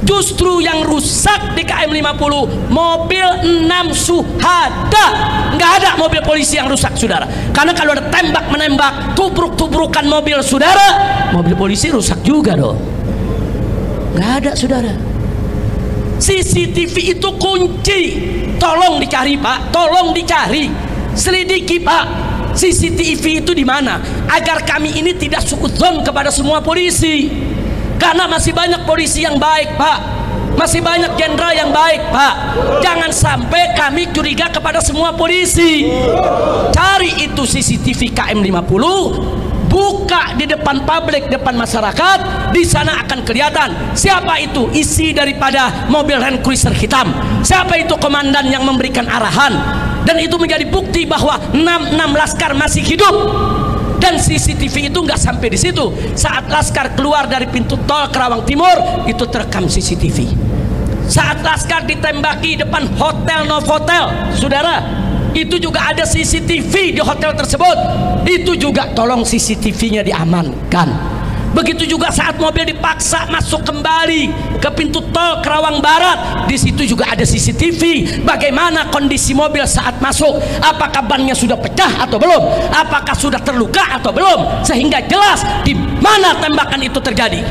Justru yang rusak di KM 50 mobil 6 Suhada. Nggak ada mobil polisi yang rusak, saudara. Karena kalau ada tembak menembak, tubruk-tubrukan mobil saudara, mobil polisi rusak juga dong. Nggak ada, saudara. CCTV itu kunci. Tolong dicari, Pak. Tolong dicari, selidiki, Pak. CCTV itu di mana? Agar kami ini tidak suudzon kepada semua polisi. Karena masih banyak polisi yang baik, Pak. Masih banyak jenderal yang baik, Pak. Jangan sampai kami curiga kepada semua polisi. Cari itu CCTV KM 50, buka di depan publik, depan masyarakat. Di sana akan kelihatan siapa itu isi daripada mobil Land Cruiser hitam. Siapa itu komandan yang memberikan arahan. Dan itu menjadi bukti bahwa 6 laskar masih hidup. Dan CCTV itu nggak sampai di situ. Saat laskar keluar dari pintu tol Kerawang Timur, itu terekam CCTV. Saat laskar ditembaki depan hotel Novotel, saudara, itu juga ada CCTV di hotel tersebut. Itu juga tolong CCTV-nya diamankan. Begitu juga saat mobil dipaksa masuk kembali ke pintu tol Kerawang Barat, di situ juga ada CCTV. Bagaimana kondisi mobil saat masuk? Apakah bannya sudah pecah atau belum? Apakah sudah terluka atau belum? Sehingga jelas di mana tembakan itu terjadi.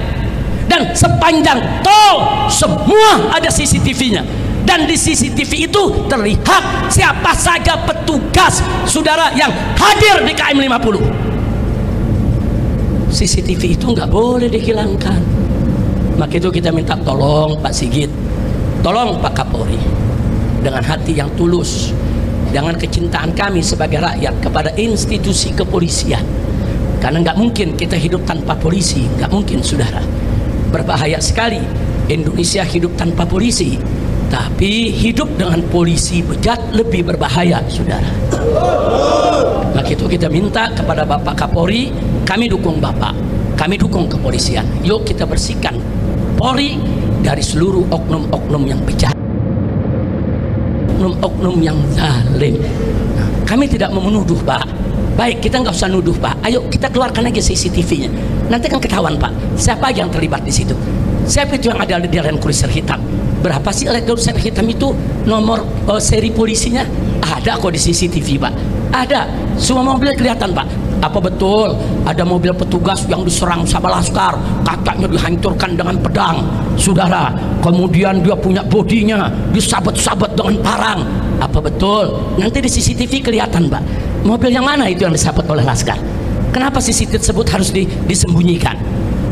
Dan sepanjang tol semua ada CCTV-nya. Dan di CCTV itu terlihat siapa saja petugas, saudara, yang hadir di KM 50. CCTV itu nggak boleh dihilangkan. Maka itu kita minta tolong Pak Sigit, tolong Pak Kapolri, dengan hati yang tulus, dengan kecintaan kami sebagai rakyat kepada institusi kepolisian. Karena nggak mungkin kita hidup tanpa polisi, nggak mungkin, saudara. Berbahaya sekali Indonesia hidup tanpa polisi. Tapi hidup dengan polisi bejat lebih berbahaya, saudara. Maka itu kita minta kepada Bapak Kapolri, kami dukung Bapak, kami dukung kepolisian. Yuk kita bersihkan Polri dari seluruh oknum-oknum yang bejat, oknum-oknum yang zalim. Kami tidak mau menuduh, Pak. Baik, kita nggak usah nuduh, Pak. Ayo kita keluarkan aja CCTV-nya. Nanti kan ketahuan, Pak, siapa yang terlibat di situ. Siapa itu yang ada di Land Cruiser hitam? Berapa sih Land Cruiser hitam itu nomor seri polisinya? Ada kok di CCTV, Pak. Ada. Semua mobil kelihatan, Pak. Apa betul ada mobil petugas yang diserang sama laskar, katanya dihancurkan dengan pedang, saudara? Kemudian dia punya bodinya disabet-sabet dengan parang. Apa betul? Nanti di CCTV kelihatan, Pak. Mobil yang mana itu yang disabet oleh laskar? Kenapa CCTV tersebut harus disembunyikan?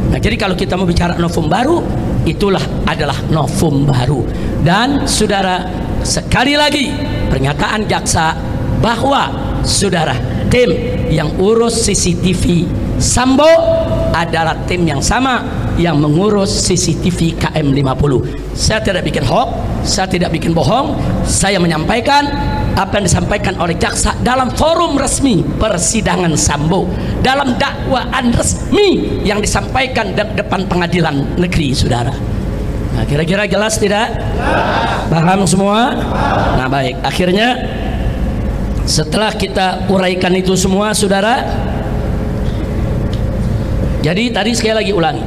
Nah, jadi kalau kita mau bicara novum baru, itulah adalah novum baru. Dan saudara, sekali lagi pernyataan jaksa bahwa saudara, tim yang urus CCTV Sambo adalah tim yang sama yang mengurus CCTV KM 50. Saya tidak bikin hoax, saya tidak bikin bohong. Saya menyampaikan apa yang disampaikan oleh jaksa dalam forum resmi persidangan Sambo, dalam dakwaan resmi yang disampaikan di depan pengadilan negeri, saudara. Nah, kira-kira jelas tidak? Paham semua? Nah, baik. Akhirnya setelah kita uraikan itu semua, saudara, jadi tadi sekali lagi ulangi.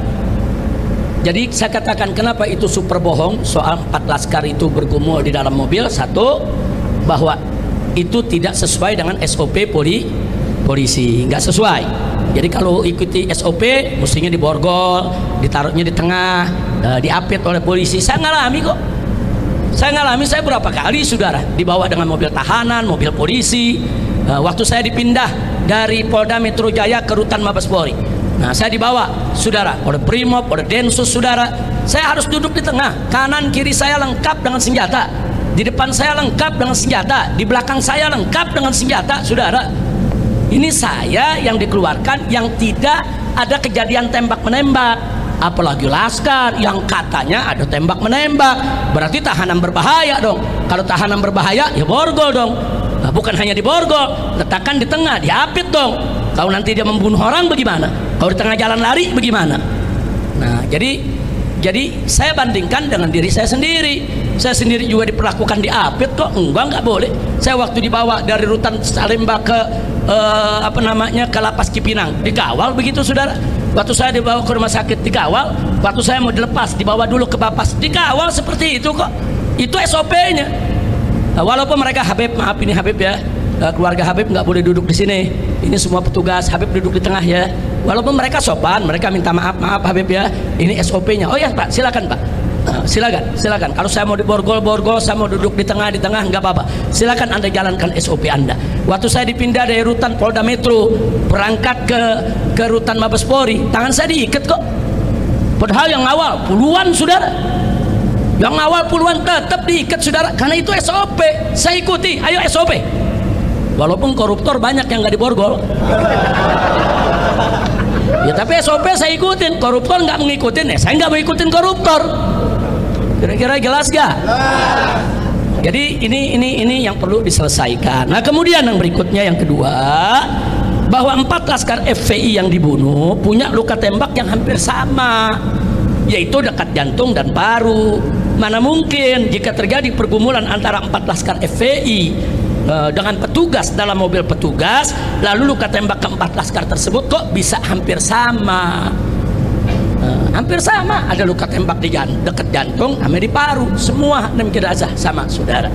Jadi saya katakan kenapa itu super bohong soal 4 laskar itu bergumul di dalam mobil. Satu, bahwa itu tidak sesuai dengan SOP polisi, nggak sesuai. Jadi kalau ikuti SOP mestinya diborgol, ditaruhnya di tengah, diapit oleh polisi. Saya ngalami kok. Saya ngalami, saya berapa kali, saudara, dibawa dengan mobil tahanan, mobil polisi. Waktu saya dipindah dari Polda Metro Jaya ke Rutan Mabes Polri, nah saya dibawa, saudara, oleh Brimob, oleh Densus, saudara. Saya harus duduk di tengah, kanan kiri saya lengkap dengan senjata, di depan saya lengkap dengan senjata, di belakang saya lengkap dengan senjata, saudara. Ini saya yang dikeluarkan yang tidak ada kejadian tembak menembak. Apalagi laskar yang katanya ada tembak menembak, berarti tahanan berbahaya dong. Kalau tahanan berbahaya ya borgol dong. Nah, bukan hanya diborgol, letakkan di tengah, diapit dong. Kalau nanti dia membunuh orang bagaimana? Kalau di tengah jalan lari bagaimana? Nah, jadi saya bandingkan dengan diri saya sendiri. Saya sendiri juga diperlakukan diapit kok. Enggak boleh. Saya waktu dibawa dari Rutan Salemba ke ke Lapas Cipinang, dikawal begitu, saudara. Waktu saya dibawa ke rumah sakit dikawal, waktu saya mau dilepas dibawa dulu ke Bapas, dikawal seperti itu kok. Itu SOP-nya. Walaupun mereka Habib, maaf ini Habib ya, keluarga Habib nggak boleh duduk di sini. Ini semua petugas, Habib duduk di tengah ya. Walaupun mereka sopan, mereka minta maaf Habib ya. Ini SOP-nya. Oh ya Pak, silakan Pak. Silakan. Kalau saya mau di borgol, saya mau duduk di tengah nggak apa-apa. Silakan Anda jalankan SOP Anda. Waktu saya dipindah dari rutan Polda Metro berangkat ke rutan Mabes Polri, tangan saya diikat kok. Padahal yang awal puluhan saudara, yang awal puluhan tetap diikat saudara, karena itu SOP. Saya ikuti, ayo SOP. Walaupun koruptor banyak yang nggak diborgol. Ya tapi SOP saya ikutin, koruptor nggak mengikutin, saya nggak mau ikutin koruptor. Kira-kira jelas gak? Jadi ini yang perlu diselesaikan. Nah kemudian yang berikutnya yang kedua, bahwa 4 laskar FPI yang dibunuh punya luka tembak yang hampir sama, yaitu dekat jantung dan paru. Mana mungkin jika terjadi pergumulan antara 4 laskar FPI dengan petugas dalam mobil petugas, lalu luka tembak ke-4 laskar tersebut kok bisa hampir sama? Hampir sama, ada luka tembak di dekat jantung sama di paru, semua nem jenazah sama saudara.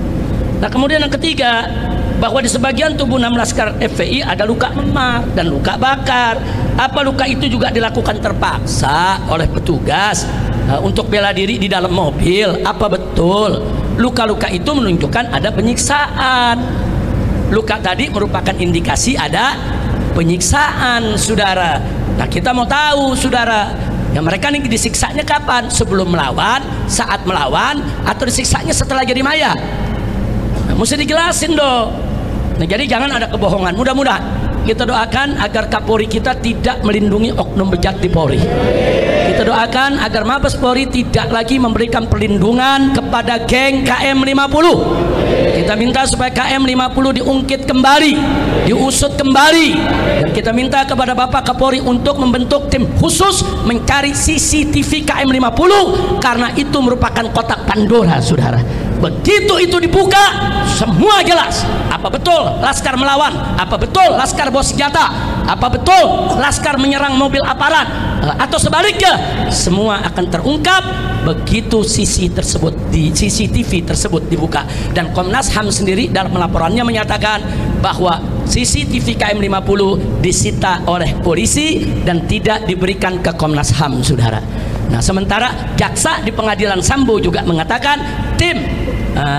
Nah kemudian yang ketiga, bahwa di sebagian tubuh 6 laskar FPI ada luka memar dan luka bakar. Apa luka itu juga dilakukan terpaksa oleh petugas untuk bela diri di dalam mobil? Apa betul luka-luka itu menunjukkan ada penyiksaan? Luka tadi merupakan indikasi ada penyiksaan saudara. Nah kita mau tahu saudara, ya mereka ini disiksanya kapan? Sebelum melawan, saat melawan, atau disiksanya setelah jadi mayat? Nah, mesti dijelasin dong. Nah, jadi jangan ada kebohongan. Mudah-mudahan kita doakan agar Kapolri kita tidak melindungi oknum bejat di Polri. Kita doakan agar Mabes Polri tidak lagi memberikan perlindungan kepada geng KM50. Kita minta supaya KM50 diungkit kembali, diusut kembali, dan kita minta kepada Bapak Kapolri untuk membentuk tim khusus mencari CCTV KM50, karena itu merupakan kotak Pandora saudara. Begitu itu dibuka, semua jelas. Apa betul laskar melawan? Apa betul laskar bawa senjata? Apa betul laskar menyerang mobil aparat? Atau sebaliknya, semua akan terungkap begitu CCTV tersebut dibuka. Dan Komnas HAM sendiri dalam laporannya menyatakan bahwa CCTV KM50 disita oleh polisi dan tidak diberikan ke Komnas HAM saudara. Nah sementara jaksa di pengadilan Sambo juga mengatakan tim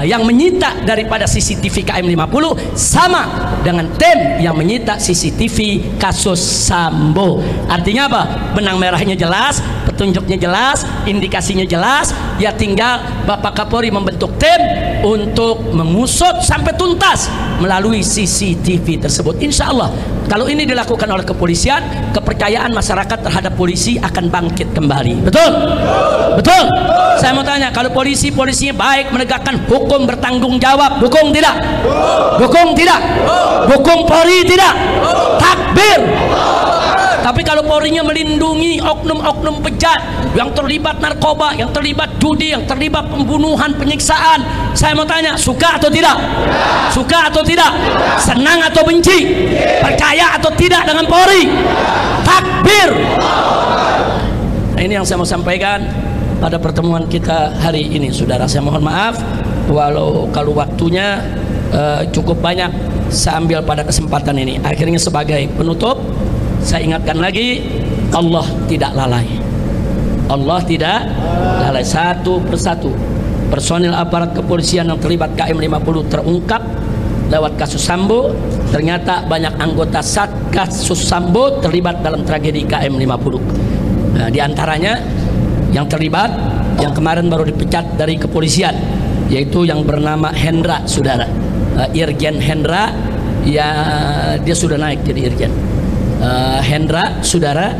yang menyita daripada CCTV KM50 sama dengan tim yang menyita CCTV kasus Sambo. Artinya apa? Benang merahnya jelas, petunjuknya jelas, indikasinya jelas. Ya tinggal Bapak Kapolri membentuk tim untuk mengusut sampai tuntas melalui CCTV tersebut. Insya Allah kalau ini dilakukan oleh kepolisian, kepercayaan masyarakat terhadap polisi akan bangkit kembali. Betul? Betul? Saya mau tanya, kalau polisinya baik, menegakkan hukum, bertanggung jawab, dukung tidak? Dukung tidak? Dukung Polri tidak? Takbir! Tapi kalau Polrinya melindungi oknum-oknum bejat yang terlibat narkoba, yang terlibat judi, yang terlibat pembunuhan, penyiksaan, saya mau tanya, suka atau tidak? Suka atau tidak? Senang atau benci? Percaya atau tidak dengan Polri? Takbir! Nah, ini yang saya mau sampaikan pada pertemuan kita hari ini saudara. Saya mohon maaf kalau waktunya cukup banyak saya ambil pada kesempatan ini. Akhirnya sebagai penutup, saya ingatkan lagi, Allah tidak lalai. Allah tidak lalai. Satu persatu personil aparat kepolisian yang terlibat KM50 terungkap lewat kasus Sambo. Ternyata banyak anggota Satgasus Sambo terlibat dalam tragedi KM50. Nah, di antaranya yang terlibat, yang kemarin baru dipecat dari kepolisian, yaitu yang bernama Hendra saudara, Irjen Hendra. Ya dia sudah naik jadi Irjen. Hendra saudara,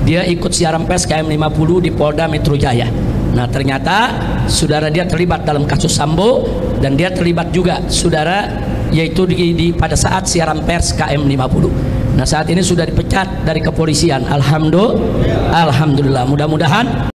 dia ikut siaran pers KM50 di Polda Metro Jaya. Nah ternyata saudara dia terlibat dalam kasus Sambo, dan dia terlibat juga saudara, yaitu pada saat siaran pers KM50. Nah saat ini sudah dipecat dari kepolisian. Alhamdulillah, mudah-mudahan